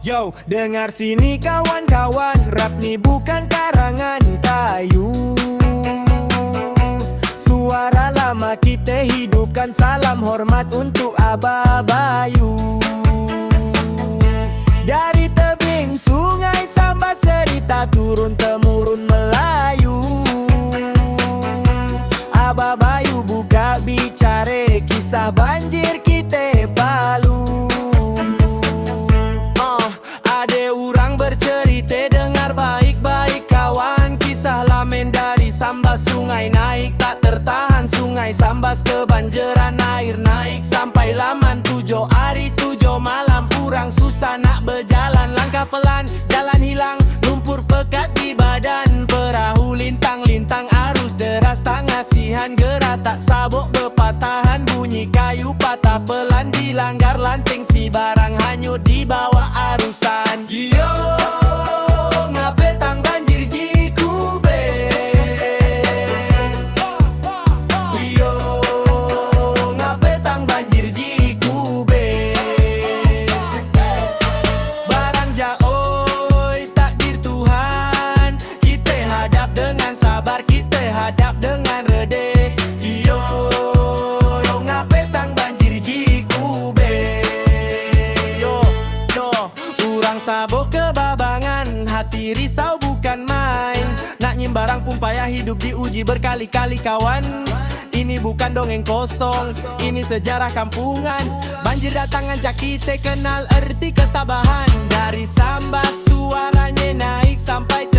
Yo, dengar sini kawan-kawan, rap ni bukan karangan kayu. Suara lama kita hidupkan, salam hormat untuk Abah Bayu. Dari tebing sungai Sambas, cerita turun-temurun Melayu. Abah Bayu buka bicara, kisah banjir kita Palu. Ada orang bercerita, dengar baik-baik kawan, kisah lamen dari Sambas. Sungai naik tak tertahan, sungai Sambas kebanjiran, air naik sampai laman. 7 hari 7 malam, kurang susah nak berjalan. Langkah pelan, jalan hilang, lumpur pekat di badan. Perahu lintang-lintang, arus deras tak ngasihan. Gerak tak sabuk berpatahan, bunyi kayu patah pelan. Dilanggar lanting, si barang hanyut di bawah arusan. Yo, ngape tang banjir Jikube? Yo, ngape tang banjir Jikube? Barang jaoi takdir Tuhan, kita hadap dengan sabar, kita hadap dengan rede. Yo, ngape tang banjir Jikube? Urang sabuk kebabangan, hati risau bukan main. Nak nyim barang pun payah, hidup diuji berkali-kali kawan. Ini bukan dongeng kosong, ini sejarah kampungan. Banjir datang ajak kita kenal erti ketabahan. Dari Sambas suaranya naik sampai